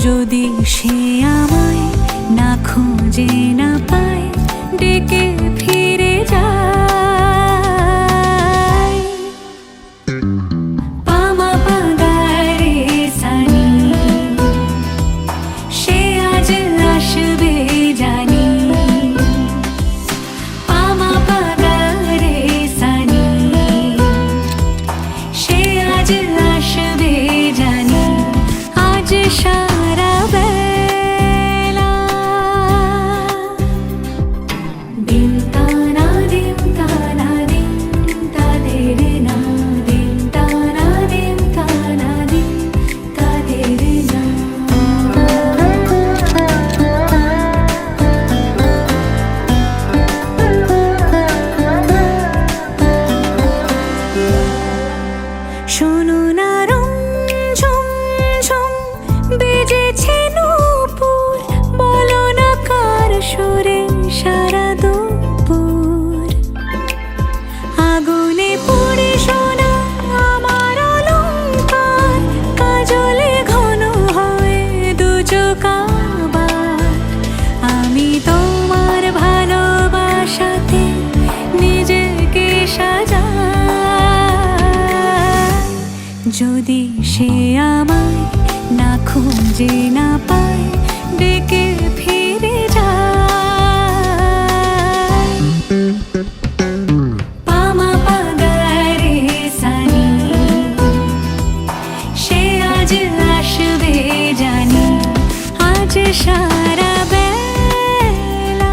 যদি সে আমায় না খুঁজে না পায়, ডেকে ফিরে যায়। পামা পাগারে সানি, সে আজ আসবে জানি। পামা পাগারে সানি, সে আজ আসবে জানি। আজ সারা বেলা দিন তানা দিন তানা দিন তাদের না, দিন তানা দিন তানা দিন তাদের না। শোনো না রুমঝুম ঝুম বেজেছে নূপুর, বলো না কার সুরে সারা দুপুর। আগুনে পুড়ে সোনা আমার অলংকার, কাজলে ঘন হয় দু চোখ আবার। আমি তোমার ভালোবাসাতে নিজেকে সাজাই। যদি সে আমায় না খুঁজে না পায়, ডেকে ফিরে যায়। পামা পাগারে সানি, সে আজ আসবে জানি। আজ সারা বেলা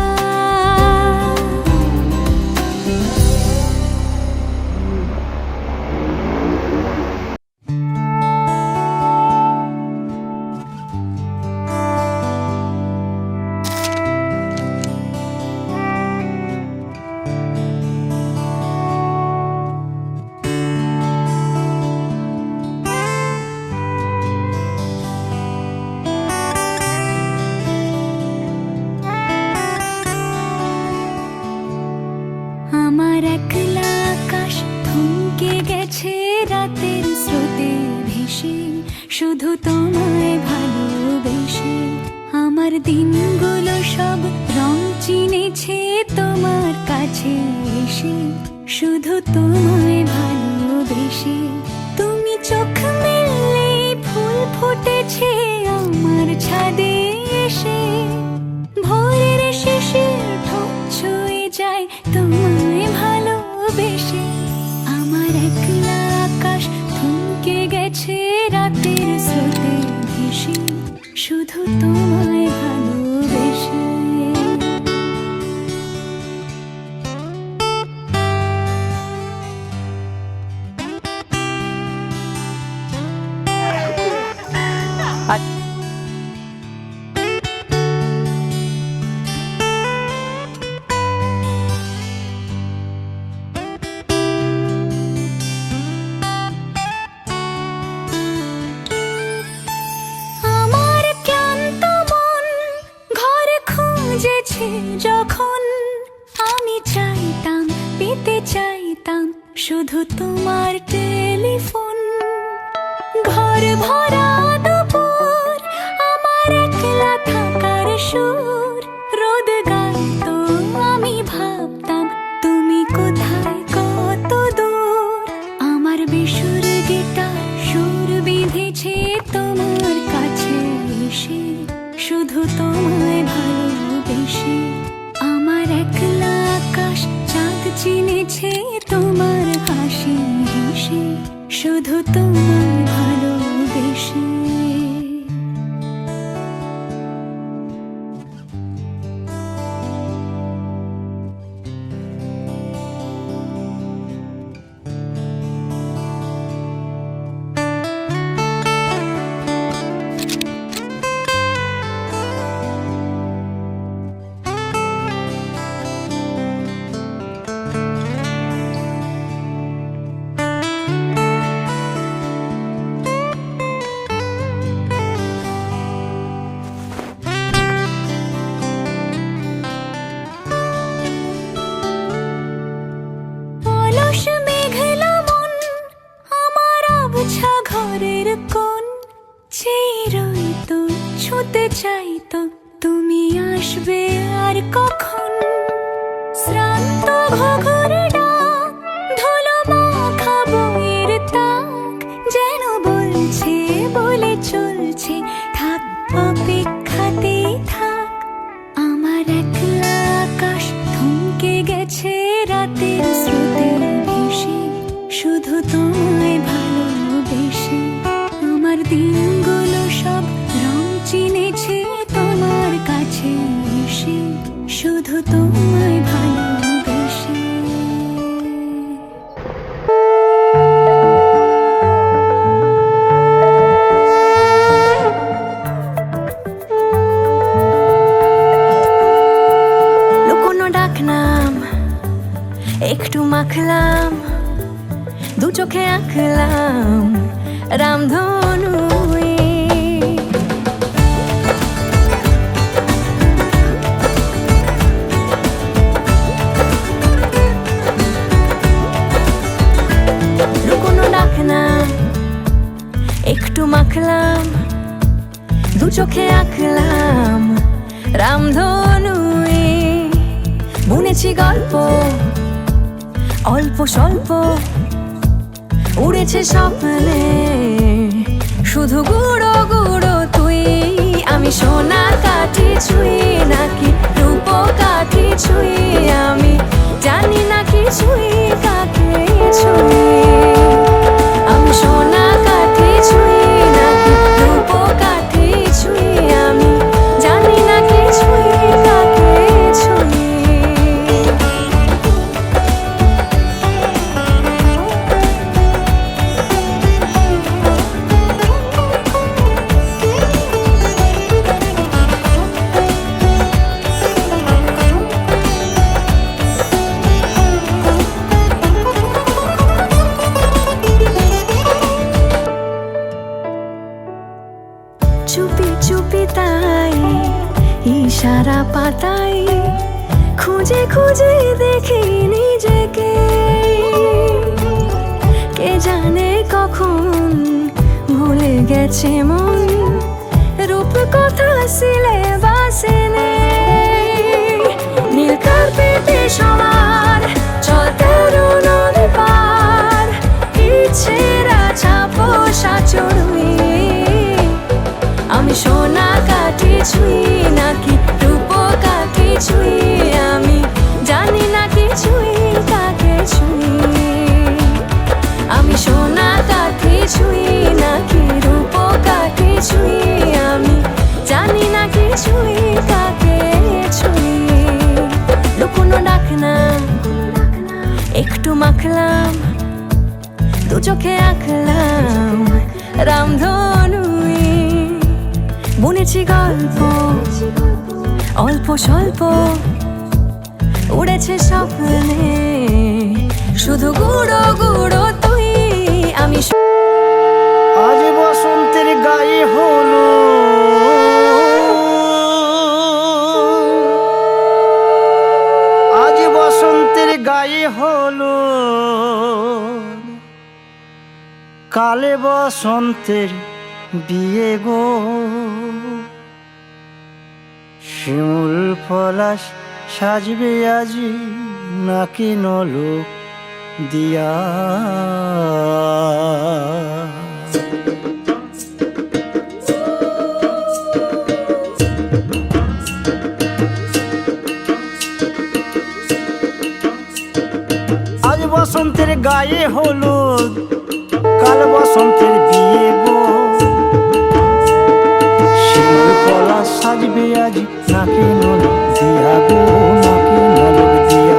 আমার একলা আকাশ থমকে গেছে রাতের স্রোতে ভেসে, শুধু তোমায় ভালোবেসে। আমার দিনগুলো সব রং চিনেছে তোমার কাছে এসে, শুধু তোমায় ভালোবেসে। তুমি চোখ মেললে ফুল ফুটেছে আমার ছাদে এসে, ভোরের শিশির ঠোঁট ছুঁয়ে যায় তোমায় ভালোবেসে। আমার একলা আকাশ থমকে গেছে রাতের স্রোতে ভেসে, শুধু তোমায় ভালোবেসে। আমার ক্লান্ত মন ঘরে খুঁজেছে যখন, আমি চাইতাম পেতে চাইতাম শুধু তোমার টেলিফোন। ঘর ভরা দুপুর আমার একলা থাকার সুর, রোদ গাইতো আমি ভাবতাম তুমি কোথায় কত দূর। আমার বেসুর গিটার সুর বিঁধেছে তোমার কাছে এসে, শুধু তোমায় ভালোবেসে। আমার একলা আকাশ চাঁদ চিনেছে তোমার হাসি হেসে, শুধু তোমায় ভালোবেসে। ছুতে চাই তো তুমি আসবে আর কখন। শ্রান্ত ঘঘর ডাক, ধুলো মাখা বইয়ের তাক, যেন বলছে বলে চলছে থাক অপেক্ষাতেই থাক। আমার একলা আকাশ থমকে গেছে রাতের স্রোতে ভেসে, শুধু তোমায় ভালোবেসে। আমার দিনগুলো সব রং চিনেছে তোমার কাছে এসে, শুধু তোমায় ভালোবেসে। লুকোনো ডাকনাম একটু মাখলাম, দু চোখে আঁকলাম রামধনু। লুকোনো ডাকনাম একটু মাখলাম, দু চোখে আঁকলাম রামধনু। বুনেছি গল্প অল্প স্বল্প, উড়েছে স্বপ্নে শুধু গুঁড়ো গুঁড়ো তুই। আমি সোনা কাঠি ছুঁই নাকি রূপ কাঠি ছুঁই, আমি জানি না কিছুই কাকে ছুঁই। আমি সোনা কাঠি ছুঁই নাকি রূপ কাঠি ছুঁই, আমি জানি না কিছুই কাকে ছুঁই। চুপি চুপি তাই ইশারা পাতাই, খুঁজে খুঁজে দেখি নিজেকে। কে জানে কখন ভুলে গেছে মন, রূপ কথা সিলেবাসে নেই। নীল কার্পেটে সবার চল তেরো নদী পার, ইচ্ছেরা ছাপোষা চড়ুই। আমি সোনা কাঠি ছুঁই নাকি রূপ কাঠি ছুঁই, আমি জানি না কিছুই কাকে ছুঁই। আমি সোনা কাঠি ছুঁই নাকি রূপ কাঠি ছুঁই, আমি জানি না কিছুই কাকে ছুঁই। লুকোনো ডাকনাম একটু মাখলাম, দু চোখে আঁকলাম রামধনু। বুনেছি গল্প অল্প স্বল্প, উড়েছে স্বপ্নে শুধু গুঁড়ো গুঁড়ো তুই। আমি আজ বসন্তের গায়ে হলো, আজ বসন্তের গায়ে হলো, কালে বসন্তের বিয়ে গো। শিমুল পলাশ সাজবে আজি নাকি নলোক দিয়া। আজ বসন্তের গায়ে হলুদ, কাল বসন্তের বিয়ে গো। শিমুল পলাশ সাজবে আজি নাকি নলোক দিয়া গো, নাকি নলোক দিয়া।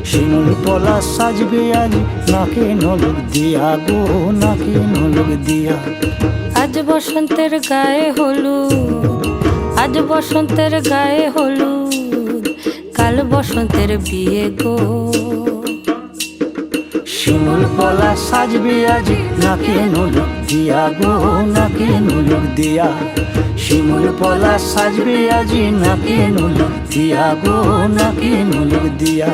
শিমুল পলাশ সাজবে আজি নাকি নলোক দিয়া গো, নাকি নলোক দিয়া। আজ বসন্তের গায়ে হলুদ, আজ বসন্তের গায়ে হলুদ, কাল বসন্তের বিয়ে গো। শিমুল পলাশ সাজবে আজি নাকি নলোক দিয়া গো, নাকি নলোক দিয়া। শিমুল পলাশ সাজবে আজি নাকি নলোক দিয়া গো, নাকি নলোক দিয়া।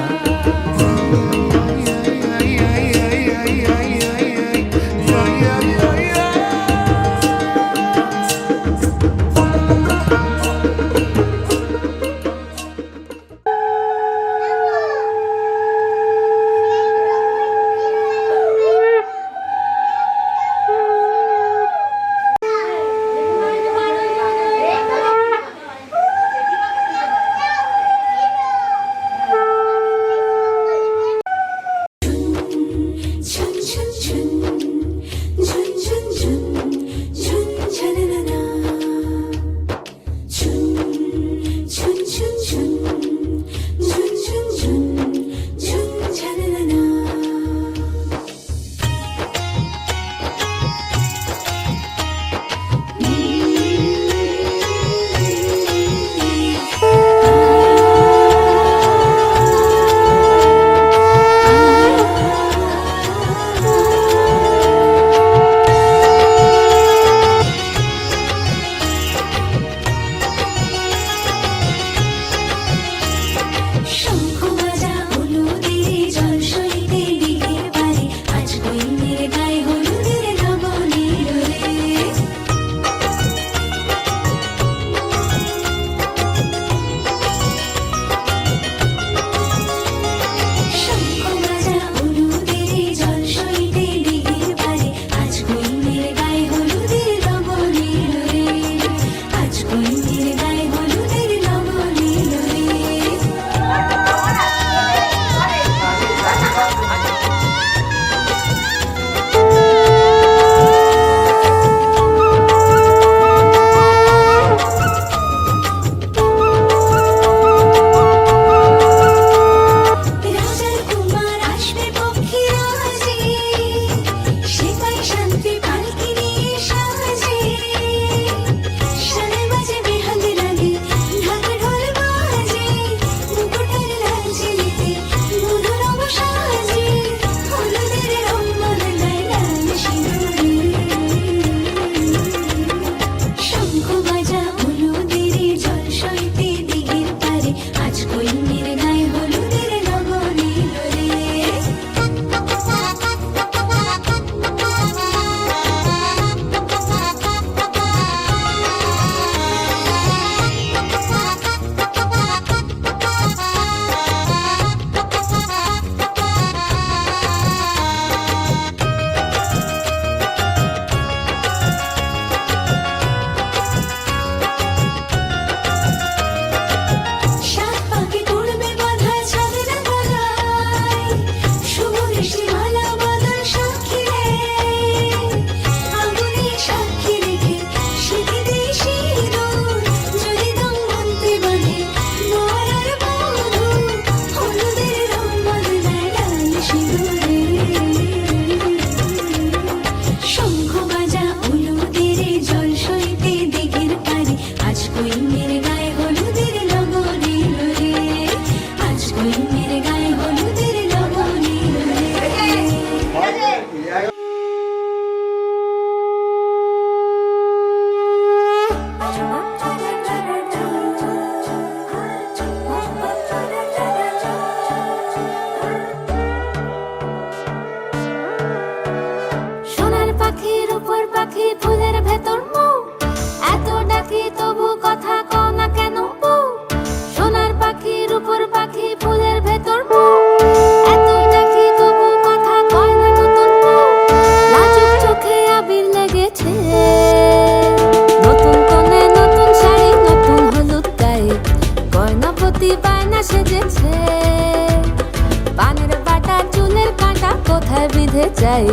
যায়,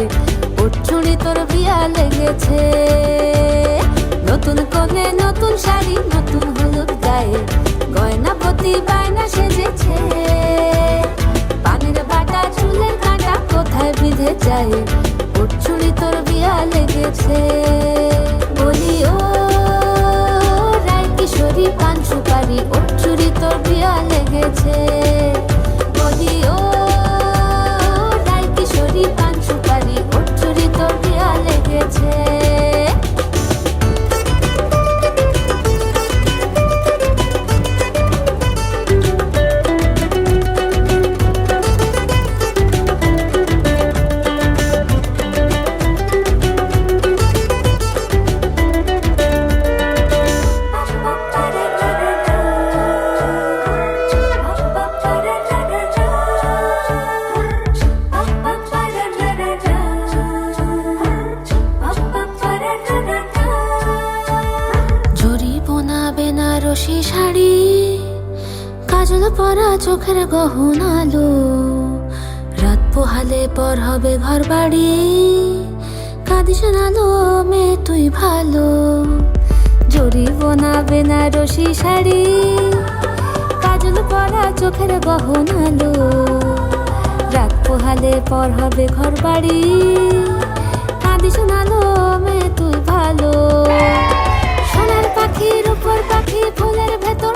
ওর চুড়ি তোর বিয়া লেগেছে। নতুন কোণে নতুন শাড়ি, নতুন হলুদ গায়ে, গয়না প্রতি বায়না সেজেছে। পানির বাটা চুলের কাঁটা কোথায় বিঁধে যায়, ওর চুড়ি তোর বিয়া লেগেছে। বলি ও রায় কিশোরী পান সুপারি, ওর চুড়ি তোর বিয়া লেগেছে। বলি ও রায় কিশোরী পান সুপারি, ওর চুড়ি তোর বিয়া লেগেছে। বেনারসি শাড়ি, কাজল পরা চোখের গহনা আলো, রাত পোহালে পর হবে ঘর বাড়ি, কাঁদিস না লো মেয়ে তুই ভালো। জরি বোনা বেনারসি শাড়ি, কাজল পরা চোখের গহনা আলো, রাত পোহালে পর হবে ঘর বাড়ি, কাঁদিস না লো মেয়ে তুই ভালো। সোনার পাখির উপর পাখি, ফুলের ভেতর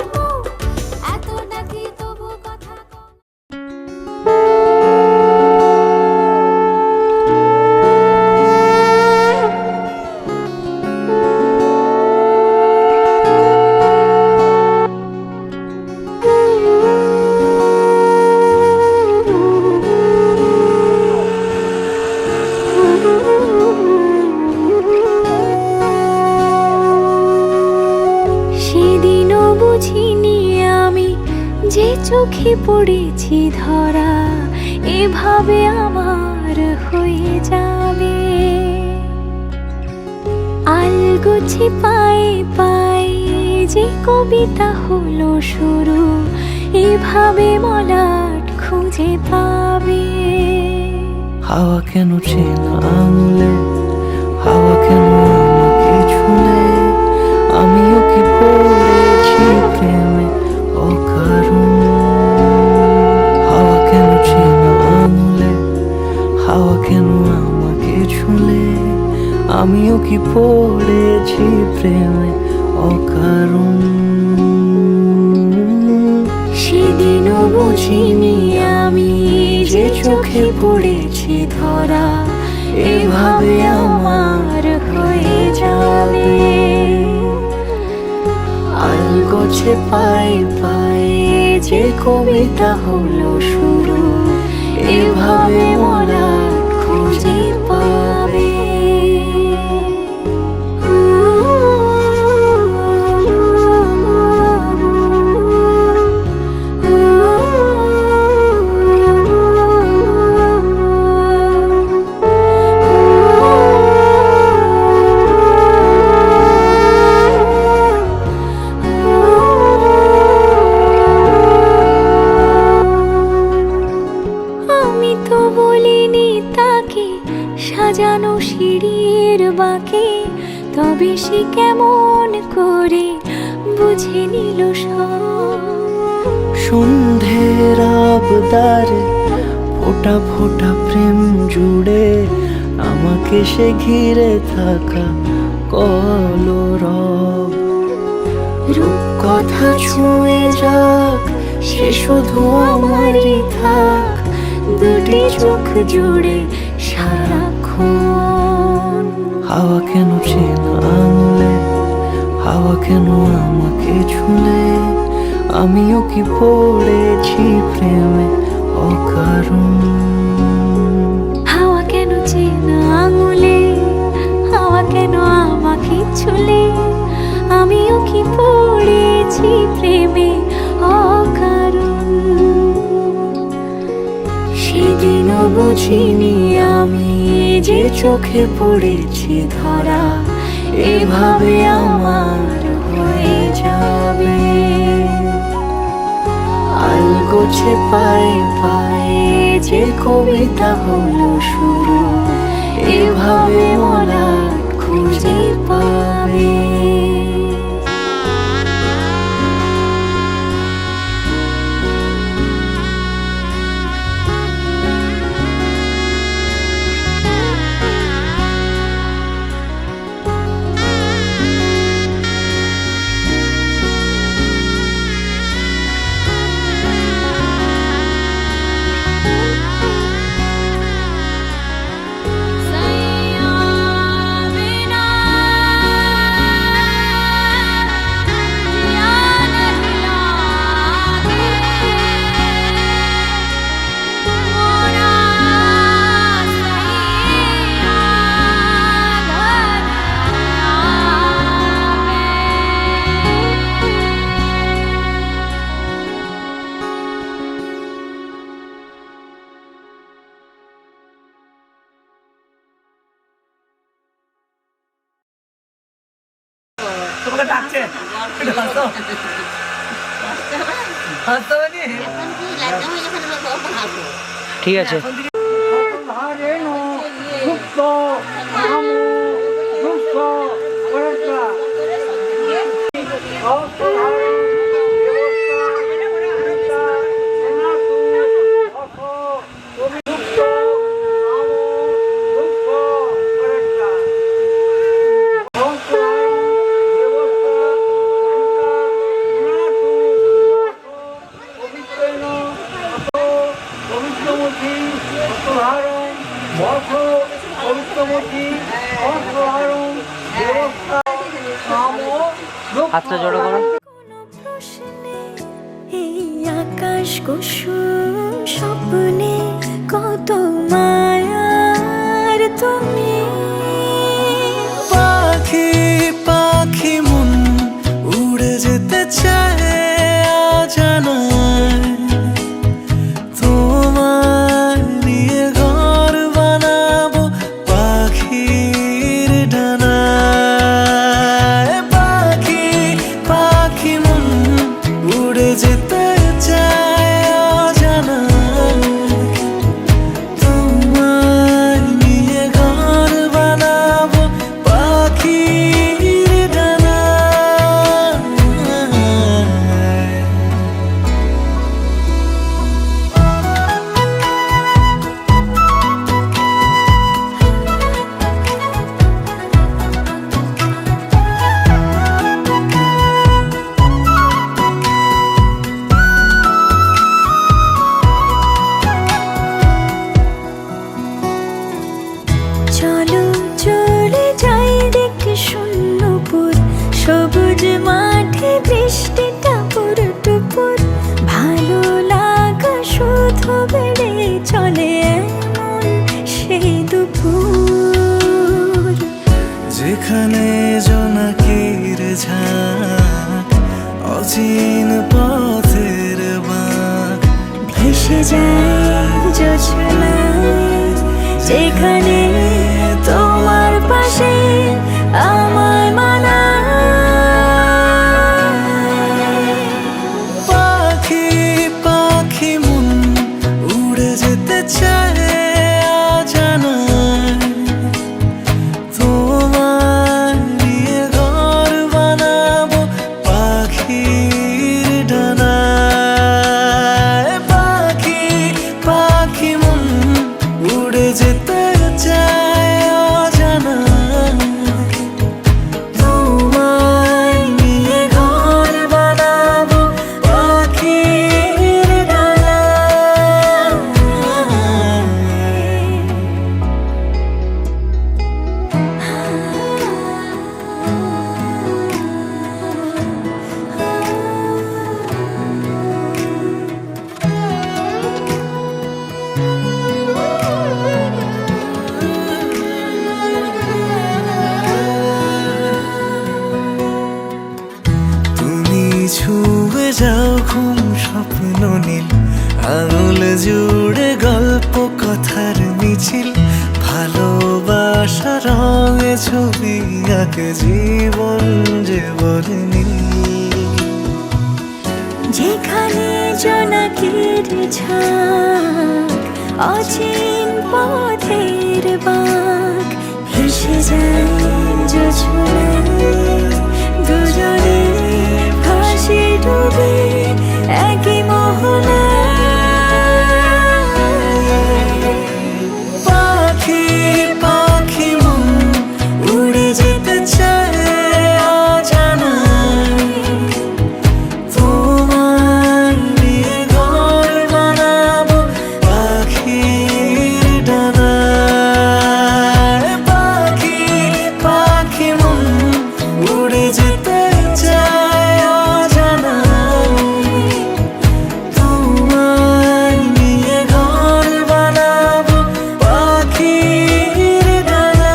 এত ডাকি তবু কথা যে চোখে পড়েছি ধরা, এভাবে আমার হয়ে যাবে। আলগোছে পায়ে পায়ে যে কবিতা হলো শুরু, এভাবে মলাট খুঁজে পাবে। হাওয়া কেন চেনা আঙুলে, হাওয়া কেন আমাকে ছুলে, আমিও কি পড়েছি প্রেমে অকারণ। হাওয়া কেন চেনা আঙুলে, হাওয়া কেন আমাকে ছুলে, আমিও কি পড়েছি প্রেমে অকারণ। সেদিনও বুঝিনি আমি যে চোখে পড়েছি ধরা, এভাবে আমার হয়ে যাবে। আলগোছে পায়ে পায়ে যে কবিতা হলো শুরু, এভাবে মলাট খুঁজে পাবে। সাজানো সিঁড়ির বাঁকে, তবে সে কেমন করে বুঝে নিল সব। সন্ধ্যের আবদারে ফোটা ফোটা প্রেম জুড়ে, আমাকে সে ঘিরে থাকা কলরব। রূপকথা ছুঁয়ে যাক, সে শুধু আমারই থাক, দুটি চোখ জুড়ে সারাক্ষণ। হাওয়া কেন চেনা আঙুলে, হাওয়া কেন আমাকে ছুলে, আমিও কি পড়েছি প্রেমে অকারণ। হাওয়া কেন চেনা আঙুলে, হাওয়া কেন আমাকে ছুলে, আমিও কি পড়েছি প্রেমে অকারণ। সেদিনও বুঝিনি আমি যে চোখে পড়েছি ধরা, এভাবে আমার হয়ে যাবে। আলগোছে পায়ে পায়ে যে কবিতা হলো শুরু, এভাবে মলাট খুঁজে পাবে। তোমাকে ডাকছে, ঠিক আছে। হাতটা জড়ো করো। কোনো প্রশ্নে এই আকাশ কুসুম স্বপ্নে কত মায়ার তুমি। পাখি পাখি মন উড়ে যেতে চায় অজানায়, তোমার নিয়ে ঘর বানাবো পাখির ডানায়। পাখি পাখি মন উড়ে যেতে চায় অজানায়, তোমার নিয়ে ঘর বানাবো পাখির ডানায়। চলো চলে যাই দেখে শূন্যপুর, সবুজ মাঠে বৃষ্টি টাপুর টুপুর, ভালো লাগা শুধু বেড়ে চলে এমন সেই দুপুর। যেখানে জোনাকির ঝাঁক, অচিন পথের বাঁক, ভেসে যায় জোছনায়, যেখানে তোমার পাশে আমার মানায়। পাখি পাখি মন উড়ে যেতে চায় অজানায়, তোমার নিয়ে ঘর বানাবো পাখির ডানায়। পাখি পাখি মন উড়ে যেতে চায় অজানায়, তোমার নিয়ে ঘর বানাবো পাখির ডানায়। তুমি ছুঁয়ে যাও ঘুম স্বপ্ন নীল, আঙুল জুড়ে গল্প কথার মিছিল, ভালোবাসা রঙে ছবি আঁকে জীবন যে বলে নীল। যেখানে জোনাকির ঝাঁক, অচিন পথের বাঁক ভেসে যায় জোছনায় দুজনে ভাসি ডুবে একই মোহনায় পাখি পাখি মন উড়ে যেতে চায় অজানায় তোমার নিয়ে ঘর বানাবো পাখির ডানায় পাখি পাখি মন উড়ে যেতে চায় অজানায় তোমার নিয়ে ঘর বানাবো পাখির ডানায়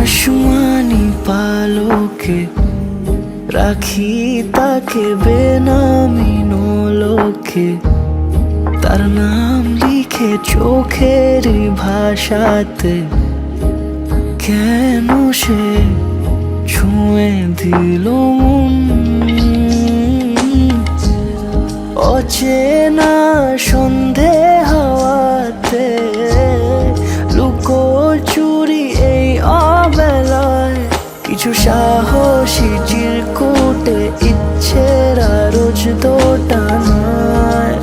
আসমানি পালকে রাখি তাকে বেনামি নোলকে তার নাম লিখে চোখের ভাষাতে কেন সে ছুঁয়ে দিল মন অচেনা সন্ধে হাওয়াতে লুকো চুরি এই অবেলায় কিছু সাহসী চিরকুটে ইচ্ছের রোজ দোটানায়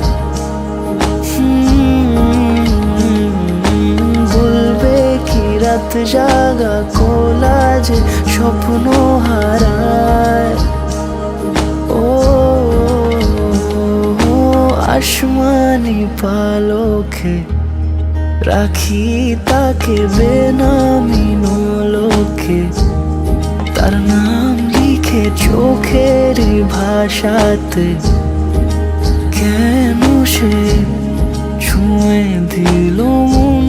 বলবে কি রাত জাগা কোলাজে স্বপ্ন হারায় ও আসমানি পালকে রাখি তাকে বেনামি নোলকে তার নাম লিখে চোখের ভাষাতে কেন সে ছুঁয়ে দিল মন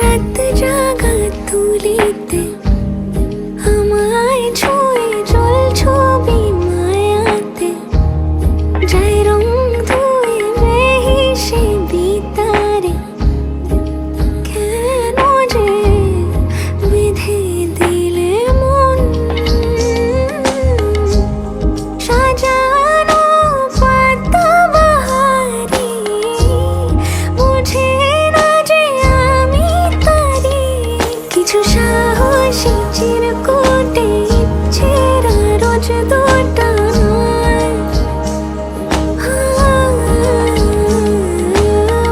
রাত জাগা তুলিতে আমায় ছুঁয়ে জল ছবি মায়াতে যাই রং ধুয়ে বেহিসে বিতারে কেন যে বিধি দিলে মন সাজানো পাতা বাহারি বুঝে না যে আমি তারি কিছু সাহসী চিরকুটে ইচ্ছেরা রোজ দোটানায়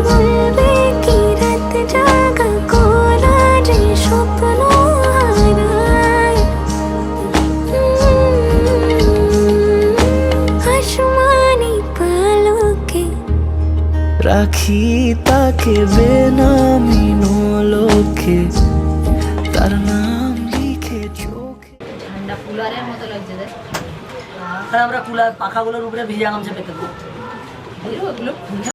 বলবে কি রাত জাগা কোলাজে স্বপ্ন হারায় আসমানি পালকে রাখি তাকে বেনামি নোলকে তার নাম লিখে চোখে ঠান্ডা কুলারের মতো লাগছে দেখ আর আমরা কুলার পাখাগুলোর উপরে ভিজে গামছা পেতে দেবো ওগুলো খুলে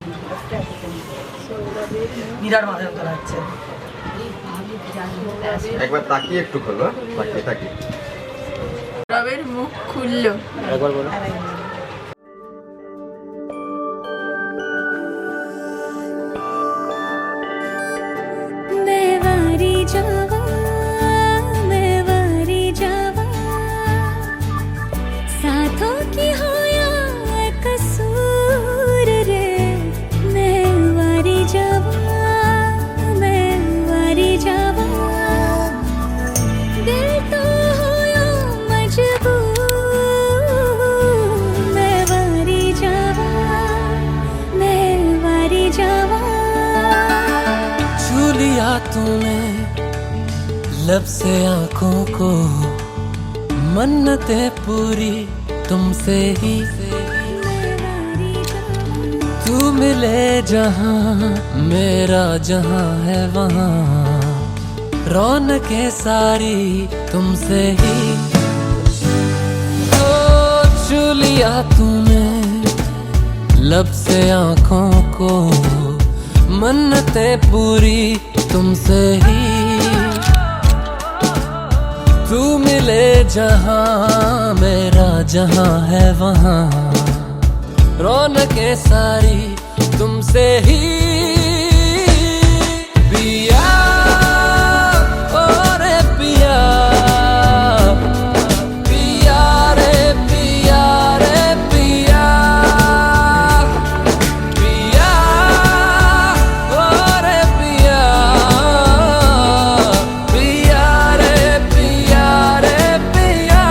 নিরার মাথায় তোলা হচ্ছে একবার তাকিয়ে একটু খোলো তাকিয়ে তাকিয়ে রবের মুখ খুললো একবার বলো मेवारी जावा साथों की हो या कसूर रे मेवारी जावा दिल तो हो या मजबूर मेवारी जावा छू लिया तूने लब से आंखों को मन्नतें पूरी तुमसे ही तू मिले जहां मेरा जहां है वहां रौनकें सारी तुमसे ही तो छू लिया तूने लब से आंखों को, मन्नतें पूरी तुमसे ही। तू मिले जहां मेरा जहां है वहां, रौनकें सारी तुमसे ही। पिया ओ रे पिया, पिया रे पिया रे पिया, पिया ओ रे पिया, पिया रे पिया रे पिया।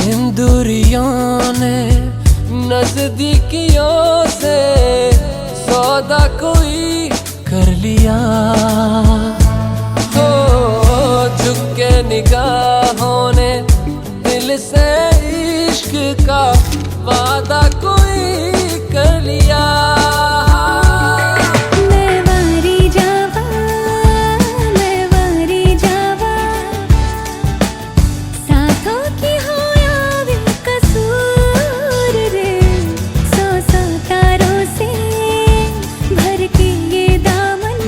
इन दूरियों ने नजदीकियों से सौदा कोई कर लिया। हो झुक के निगाहों ने दिल से इश्क का वादा कोई कर लिया। मैं वारी जावा, मैं वारी जावा, साथों की हो यावे कसूर रे। सौ सौ तारों से भर के ये दामन,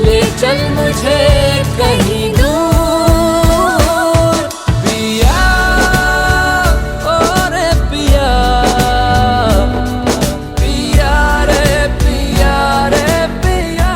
ले चल मुझे कहीं दूर, पिया ओ रे पिया, पिया रे पिया रे पिया।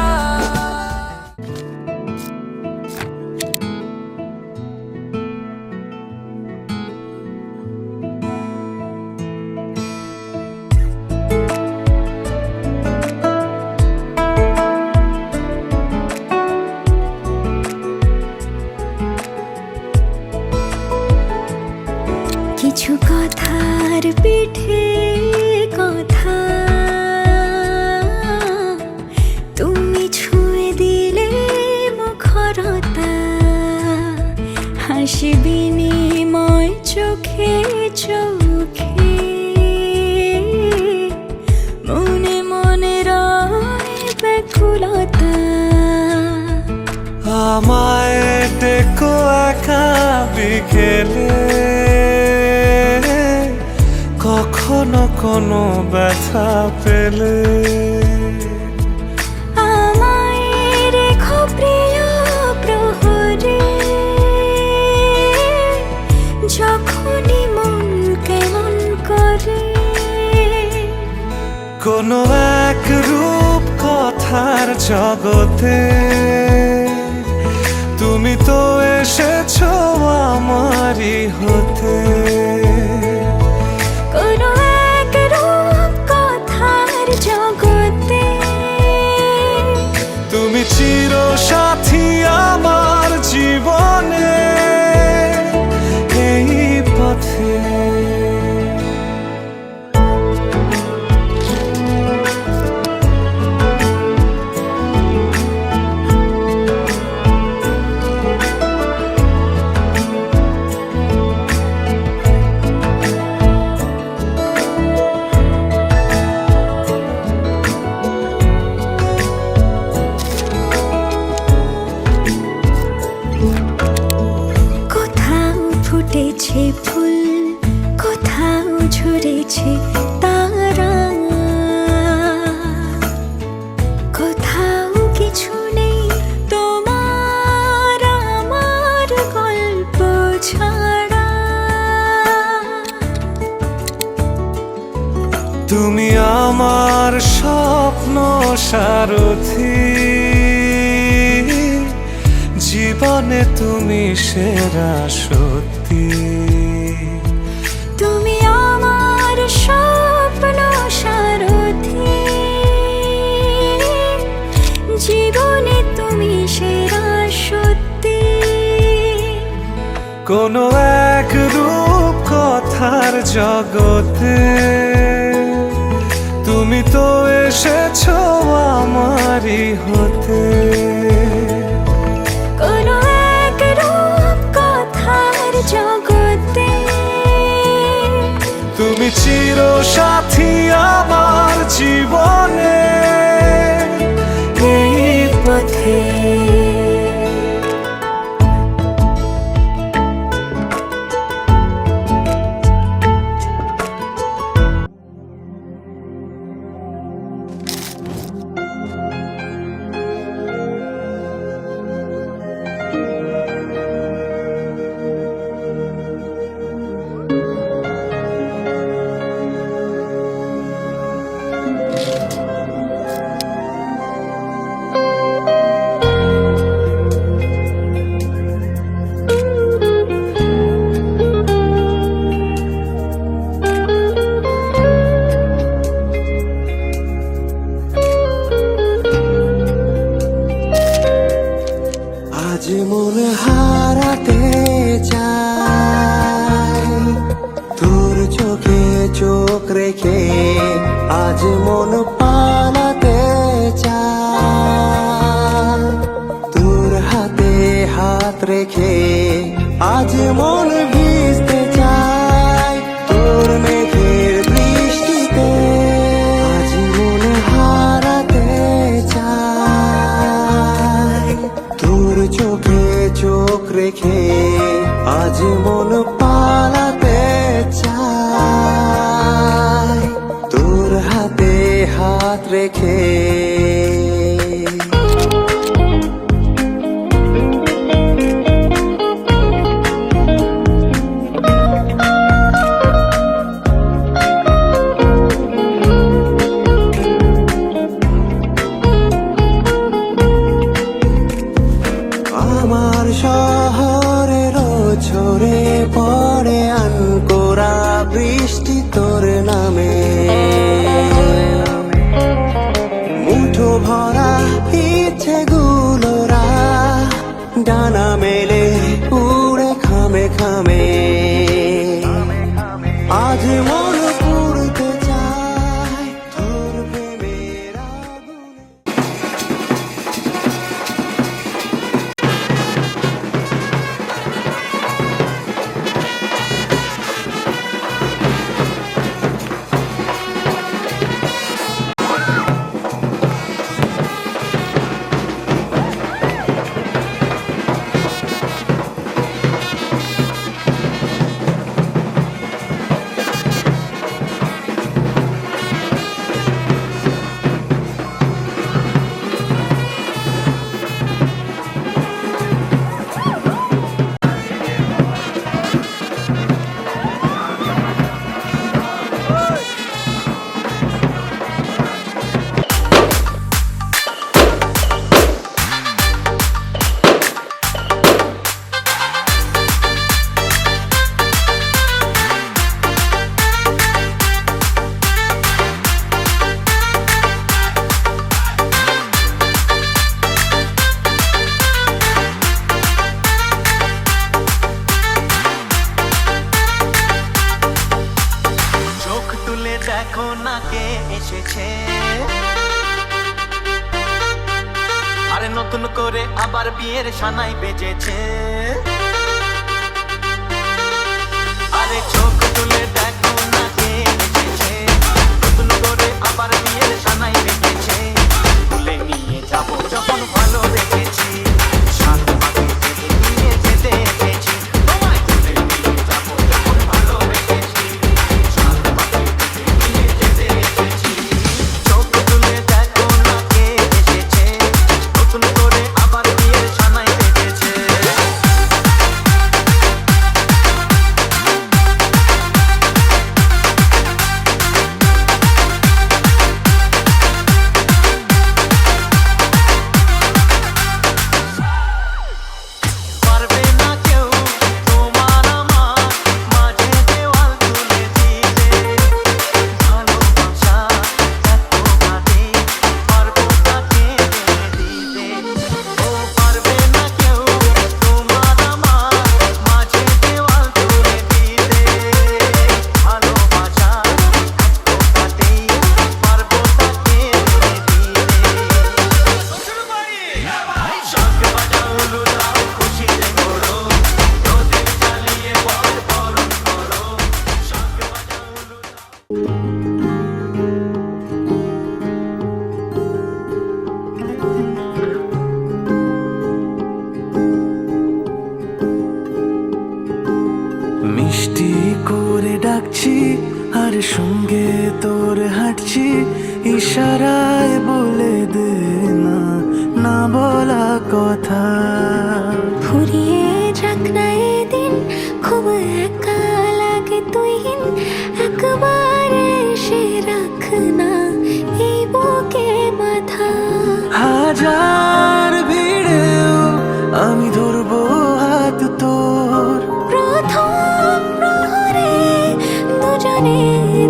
কিছু কথার পিঠে কথা তুমি ছুঁয়ে দিলে মুখরতা, হাসি বিনিময় চোখে চোখে, মনে মনে রয় ব্যাকুলতা। আমায় ডেকো একা বিকেলে, কখনো কোনো ব্যথা পেলে। আমায় রেখো প্রিয় প্রহরে, যখনই মন কেমন করে। কোনো এক রূপ কথার জগতে তুমি তো এসেছো আমারই হতে। কোনো এক রূপ কথার জগতে তুমি চির সাথী আমার জীবনে এই পথে। কোথাও ফুটেছে ফুল, কোথাও ঝরেছে তারা, কোথাও কিছু নেই তোমার আমার গল্প ছাড়া। তুমি আমার স্বপ্ন সারথি, জীবনে তুমি সেরা সত্যি। তুমি আমার স্বপ্ন সারথি, জীবনে তুমি সেরা সত্যি। কোনো এক রূপ কথার জগতে তুমি তো এসেছো আমারই হতে। কোনো এক রূপ কথার জগতে তুমি চির সাথী আমার জীবনে এই পথে। আজ মন হারাতে চাই তোর চোখে চোখ রেখে, আজ মন পালাতে চাই তোর হাতে হাত রেখে, আজ মন ভিজতে চাই তোর মেঘের বৃষ্টিতে। আজ মন হারাতে চাই তোর চোখে চোখ রেখে, আজ মন পালাতে চাই তোর হাতে হাত রেখে। আমার শহরের ঝরে পড়ে আনকোরা বৃষ্টি তোর নামে, মুঠো ভরা ইচ্ছেগুলোরা ডানা মেলে উড়ে খামে খামে। আজ মন পুড়তে চায় তোর প্রেমের আগুনে। দেখো না কে এসেছে, আরে নতুন করে আবার বিয়ের সানাই বেজেছে। আরে চোখ তুলে দেখো না কে এসেছে, নতুন করে আবার বিয়ের সানাই বেজেছে। তুলে নিয়ে যাবো যখন ভালো রেখেছি, সাত পাখি নিয়ে যেতে এসেছি। তোমায় তুলে নিয়ে যাবো যখন ভালো রেখেছি, সাত পাখি নিয়ে যেতে এসেছি। চোখ তুলে দেখো না কে এসেছে, নতুন করে আবার বিয়ের সানাই বেজেছে। মিষ্টি করে ডাকছি আর সঙ্গে তোর হাঁটছি, ইশারায় বলে দে না না বলা কথা। ফুরিয়ে যাক না এদিন, খুব একা লাগে তুইহীন, একবার এসে রাখ না এই বুকে মাথা। হাজার ভিড়েও আমি ধরবো হাত তোর, প্রথম প্রহরে দুজনে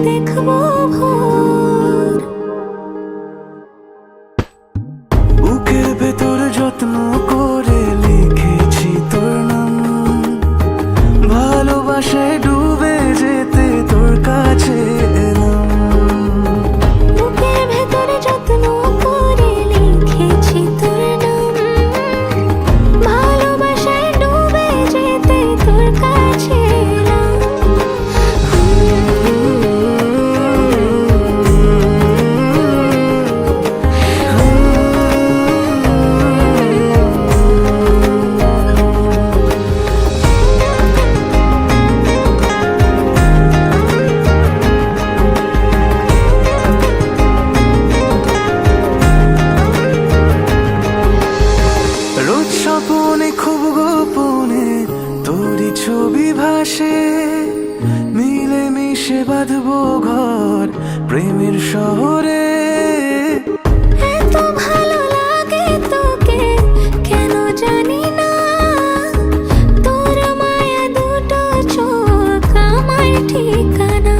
দেখবো ভোর। বুকের ভেতর যত্ন করে লিখেছি তোর নাম, ভালোবাসায় ডুবে যেতে তোর কাছে এলাম। বুকের ভেতরে যত্ন করে লিখেছি তোর নাম, ভালোবাসায় ডুবে যেতে তোর কাছে এলাম। রোজ স্বপনে খুব গোপনে তোরই ছবি ভাসে, মিলে মিশে বাঁধবো ঘর প্রেমের শহরে। এত ভালো লাগে তোকে কেন জানি না, তোর মায়া দুটো চোখ আমার ঠিকানা।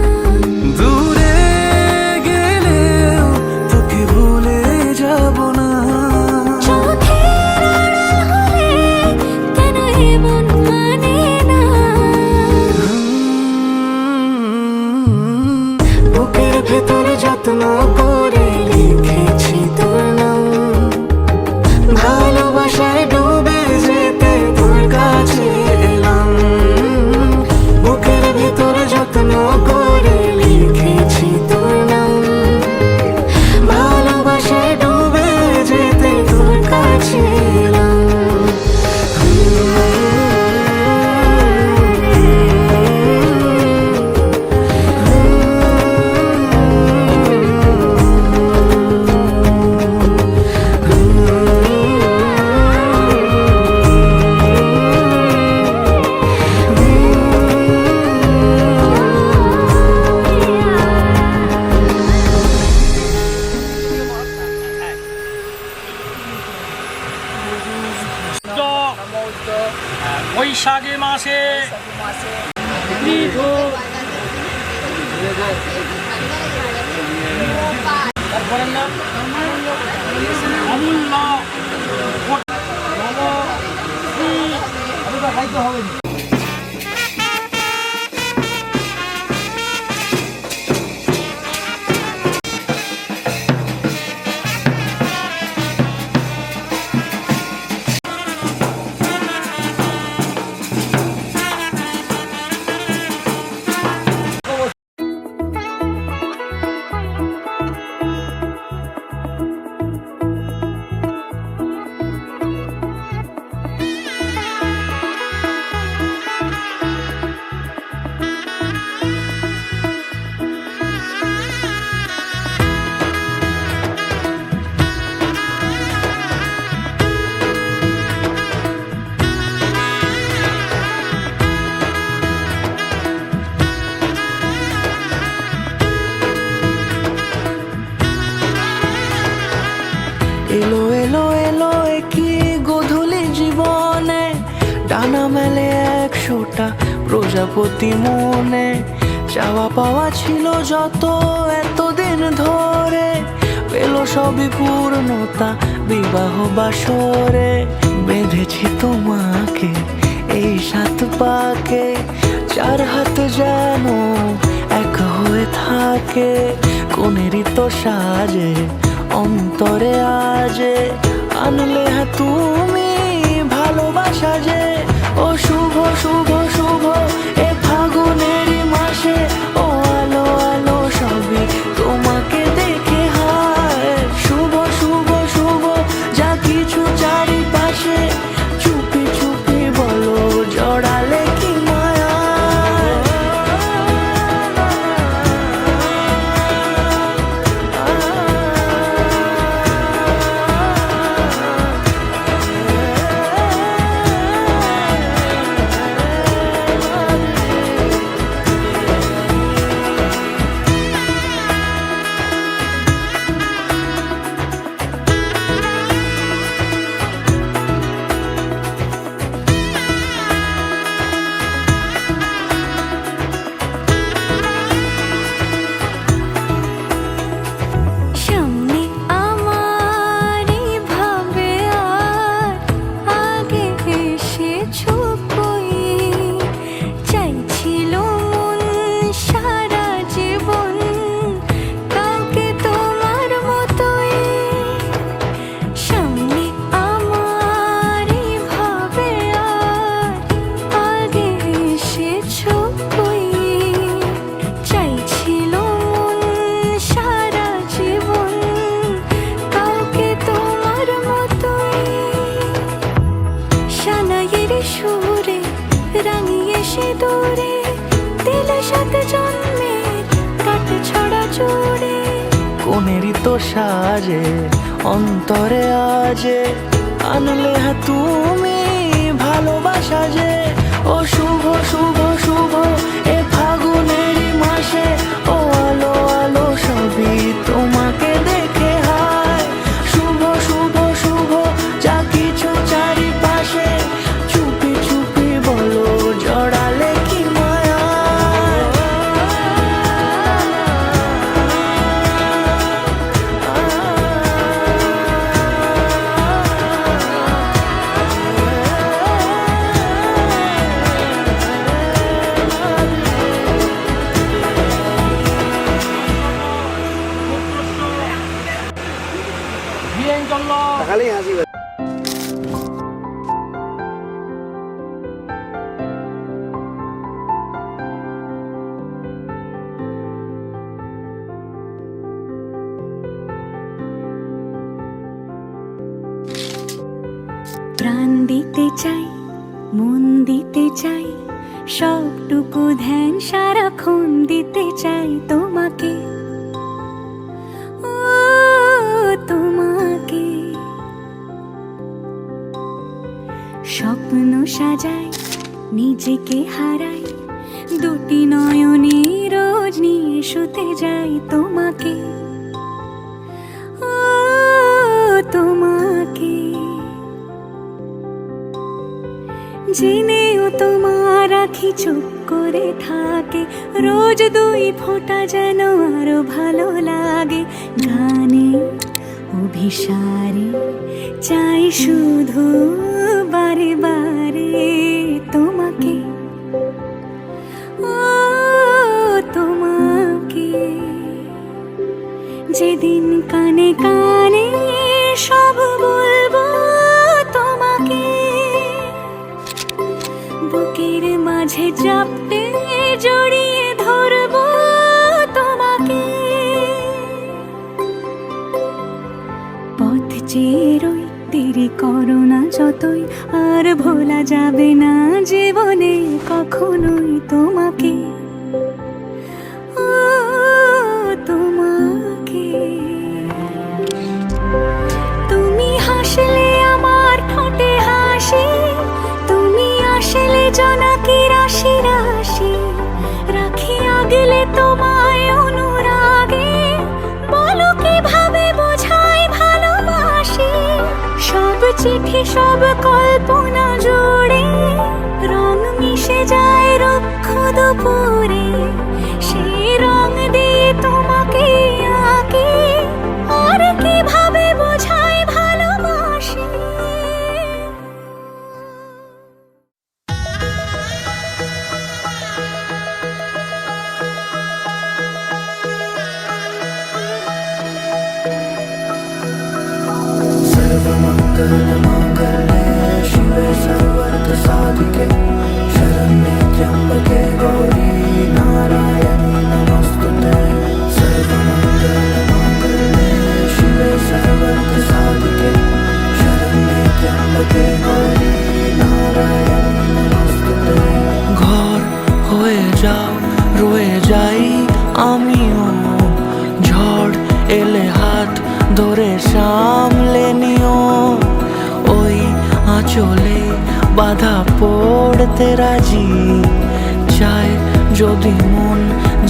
দূরে গেলেও তোকে ভুলে যাব না, চোখের আড়াল হলে কেন এমন মানে না। বুকের ভেতর যত্ন করে লিখেছি তোর নাম, ভালোবাসায় ডুবে যেতে তোর কাছে এলাম। বুকের ভেতর যত্ন করে লিখেছি তোর নাম, ভালোবাসায় ডুবে যেতে তোর কাছে এলাম। বৈশাখে মাসে তারপরের নাম অমূল্য খাইতে হবে। এলো এলো এলো কি গোধূলি জীবনে, ডানা মেলে 100টা প্রজাপতি মনে। চাওয়া পাওয়া ছিল যত এতদিন ধরে, পেল সবই পূর্ণতা বিবাহ বাসরে। বেঁধেছি তোমাকে এই 7 পাকে, 4 হাত যেন এক হয়ে থাকে। কোনেরই তো সাজে অন্তরে আজে, আনলে হ্যাঁ তুমি ভালোবাসা যে। ও শুভ শুভ শুভ এ ফাগুনেরই মাসে, ও আলো আলো সবই তোমাকে দেখে হায়। শুভ শুভ শুভ যা কিছু চারিপাশে, চুপি চুপি বলো জড়ালে কি মায়া। ছিলে 7 জন্মের কাট ছড়া জুড়ে। কোনেরই তো সাজে অন্তরে আজে আনলে হ্যাঁ তুমি ভালোবাসা যে। ও শুভ শুভ শুভ এ ফাগুনেরই মাসে, ও আলো আলো সবই তোমাকে দেখে হায়। শুভ শুভ শুভ যা কিছু চারিপাশে, চুপি চুপি বলো জড়ালে কি মায়া। প্রাণ দিতে চাই, মন দিতে চাই, সবটুকু ধ্যান সারাক্ষণ দিতে চাই তোমাকে, ও তোমাকে। স্বপ্ন সাজাই, নিজেকে হারাই, দুটি নয়নে রোজ নিয়ে শুতে যাই তোমাকে, ও তোমাকে। জেনেও তোমার আখি চুপ করে থাকে, রোজ 2 ফোঁটা যেন আরো ভালো লাগে। গানে অভিসারে চাই শুধু বারে বারে তোমাকে, ও তোমাকে। যেদিন কানে কানে সব বলবো তোমাকে, বুকের মাঝে চাপটে জড়িয়ে ধরবো তোমাকে। পথ চেয়ে রই, দেরি করো না যতই, আর ভোলা যাবে না জীবনে কখনোই তোমাকে, ও তোমাকে। তুমি হাসলে আমার ঠোঁটে হাসি, তুমি আসলে জোনাকি রাশি রাশি, রাখি আগলে তোমায় অনুরাগে, বলো কিভাবে বোঝাই ভালোবাসি। সব চিঠি সব কল্পনা জুড়ে রং মিশে যায় রুক্ষ দুপুরে, সেই রং দিয়ে তোমাকে আঁকি, আর কিভাবে বোঝাই ভালোবাসি। सर्वमङ्गलमाङ्गल्ये शिवे सर्वार्थसाधिके शरण्ये त्र्यम्बके गौरी नारायणी नमोस्तुते। सर्वमङ्गलमाङ्गल्ये शिवे सर्वार्थसाधिके शरण्ये त्र्यम्बके गौरी नारायणी नमोस्तुते। ঘর হয়ে যাও, রয়ে যাই আমিও, ঝড় এলে হাত ধরে সামলে নিও। ওই আঁচলে বাধা পড়তে রাজি, চায় যদি মন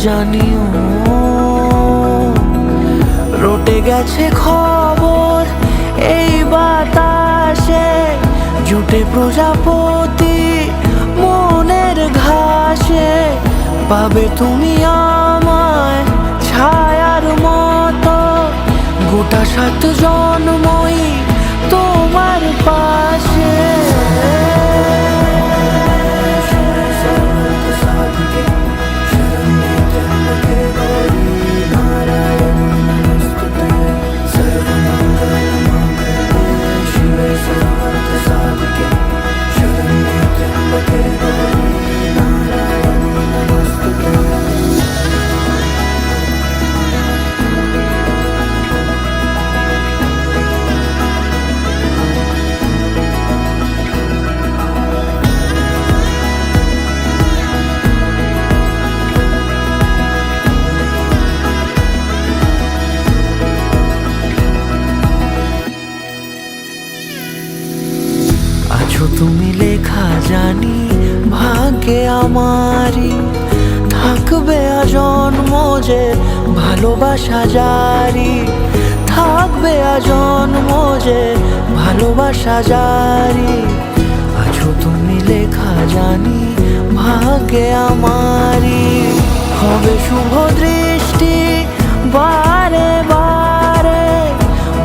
জানিও। রটে গেছে খবর এই বাতাসে, জুটে প্রজাপতি মনের ঘাসে। পাবে তুমি আমায় ছায়ার মতো, গোটা 7 জন্মই তোমার পাশে। আমারই থাকবে আজন্ম যে ভালোবাসা জারি, থাকবে আজন্ম যে ভালোবাসা জারি। আছো তুমি লেখা জানি ভাগ্যে আমারই, হবে শুভ দৃষ্টি বারে বারে,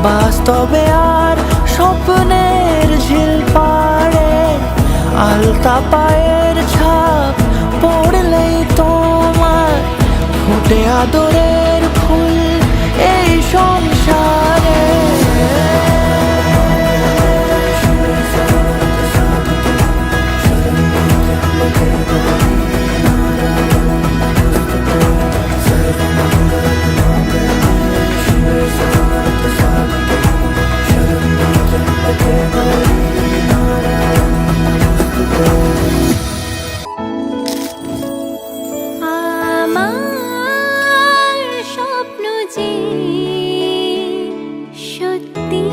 বাস্তবে আর স্বপ্নের ঝিল পাড়ে। আলতা পায়ের ছাপ পড়লেই তোমার ফোটে আদরের ফুল এই সংসারে। আমার স্বপ্ন যে সত্যি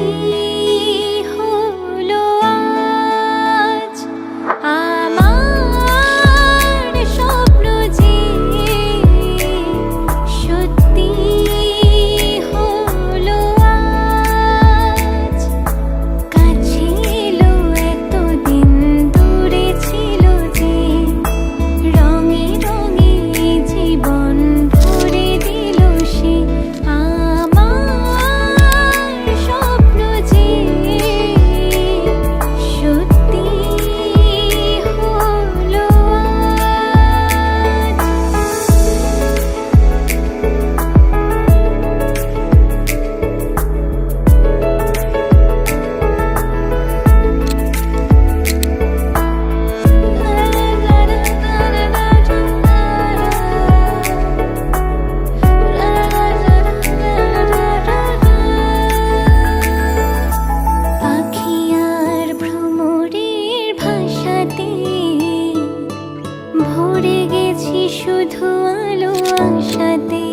হলো আজ, আমার স্বপ্ন যে সত্যি হলো আজ। কাছে এলো এতদিন দূরে ছিল যে, রঙে রঙে জীবন ভরে দিল সে। আমার স্বপ্ন যে সত্যি হলো পাখি আর ভ্রমরের ভাষাতে ভরে গেছি শুধু আলো আশাতে।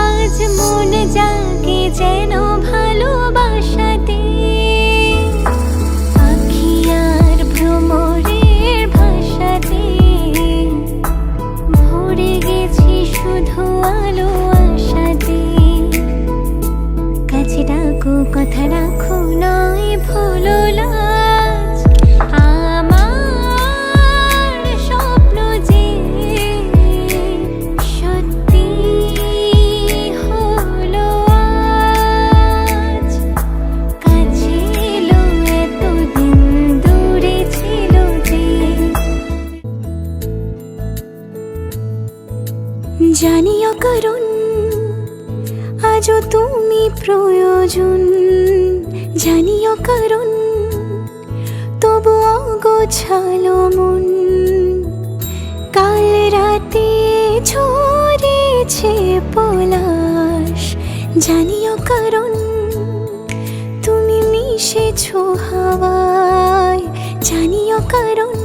আজ মন জাগে যেন ভালোবাসাতে, পাখি আর ভ্রমরের ভাষাতে ভরে গেছি শুধু আলো আশাতে। কাছে ডাকো কথা রাখো নয় ভুলো লাজ, আমার স্বপ্ন যে সত্যি হলো আজ। কাছে এলো এতদিন দূরে ছিল যে, জানিও কারণ আজও তুমি প্রয়োজন, জানিও কারণ তবু অগোছালো মন। কাল রাতে ঝরেছে পলাশ, জানিও কারণ তুমি মিশেছো হাওয়ায়। জানিও কারণ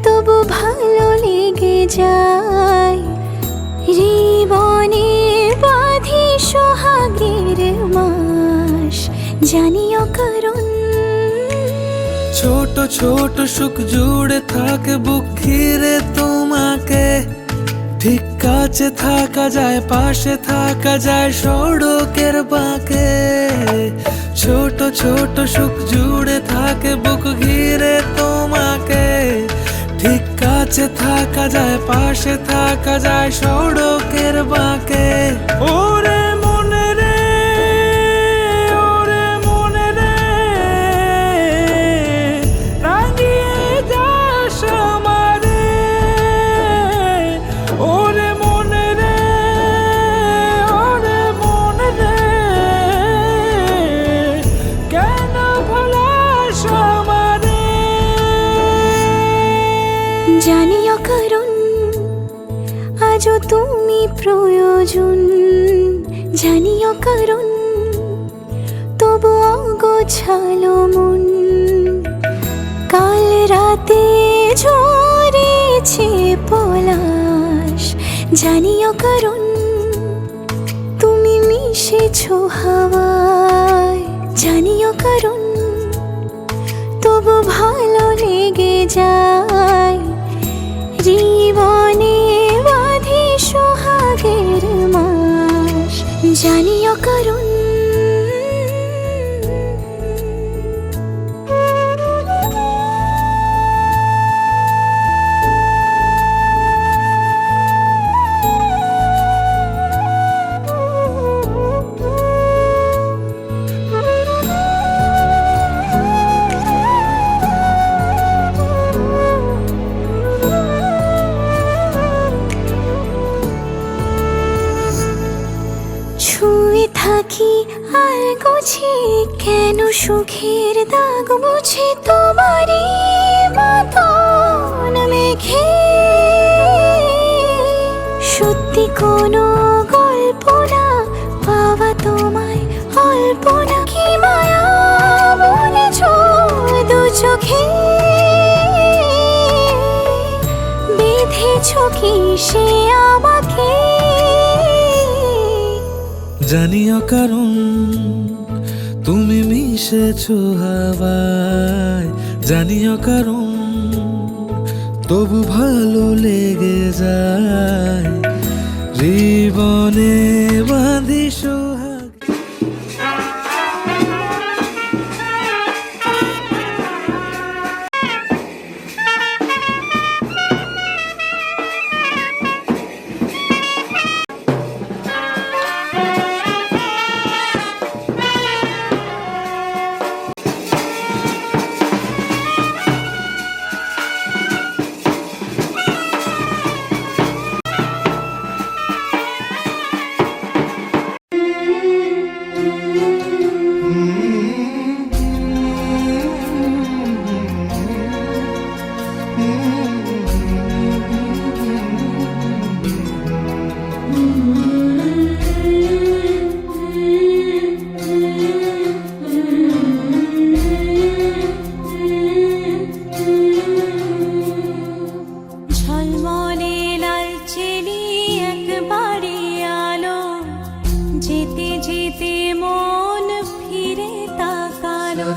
তবু ভালো লেগে যায়, জীবনে বাঁধি সোহাগের মাস। জানিও কারণ ছোট ছোট সুখ জুড়ে থাকে বুক ঘিরে তোমাকে, ঠিক কাছে থাকা যায় পাশে থাকা যায় সড়কের বাঁকে। ছোট ছোট সুখ জুড়ে থাকে বুক ঘিরে তোমাকে, ঠিক কাছে থাকা যায় পাশে থাকা যায় সড়কের বাঁকে। ওরে মনে রে, ওরে মনে রে, রাঙিয়ে যাস আমারে। ওরে মনে রে, ওরে মনে রে, কেন ভোলাস আমারে। জানিও কারণ আজও তুমি প্রয়োজন, জানিও কারণ তবু অগোছালো মন। কাল রাতে ঝরেছে পলাশ, জানিও কারণ তুমি মিশেছো হাওয়ায়। জানিও কারণ তবু ভালো লেগে যায়, জানিও কারণ ছুঁয়ে থাকি আর গুছি কেন সুখের দাগ মুছে তোমারই মতন মেঘে সত্যি কোনো গল্প না পাওয়া তোমায় অল্প না কি মায়া বলেছ দু চোখে বেঁধেছ কি সে আমাকে জানিও কারণ তুমি মিশেছো হাওয়ায়, জানিও কারণ তবু ভালো লেগে যায় জীবনে বাঁধি সোহাগ। ঝলমলে লাল চেলি একবারে আলো যেতে যেতে মন ফিরে তাকালো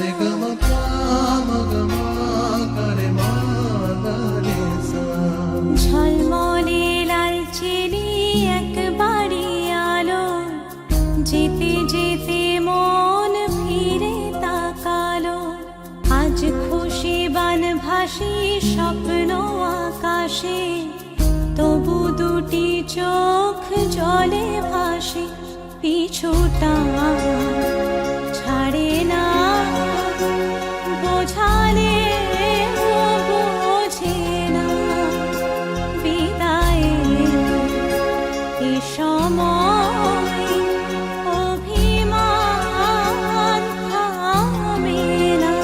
ঝলমলে লাল চেলি একবারে আলো যেতে যেতে মন ফিরে তাকালো আজ খুশি বান ভাসি স্বপ্ন আকাশে তবু দুটি চোখ জলে ভাসে পিছুটা ছাড়ে না বোঝালে বোঝে না বিদায়ে এ সময় অভিমান থামে না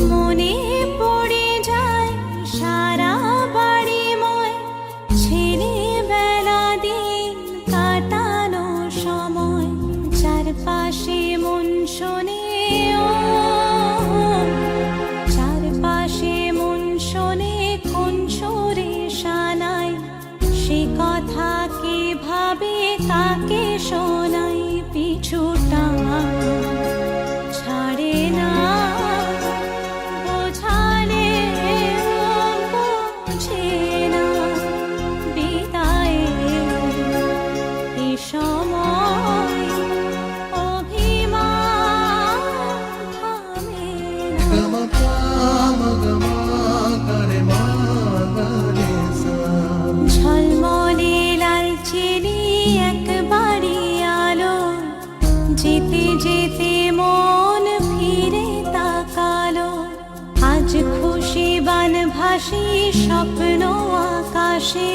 মনে পড়ে যায় সারা বাড়িময় ছেলেবেলা দিন কাটানো সময় চারপাশে মন শোনে ও চারপাশে মন শোনে কোন সুরে শানাই সে কথা কে ভাবে কাকে শোনাই পিছুটা ছাড়ে না বোঝালে বোঝে না বিদায়ে এ সময় অভিমান থামে না ঝলমলে লাল চেলি একবারে আলো যেতে যেতে মন ফিরে তাকালো আজ খুশি বান ভাসি স্বপ্ন আকাশে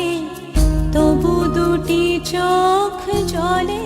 তবু দুটি চোখ জলে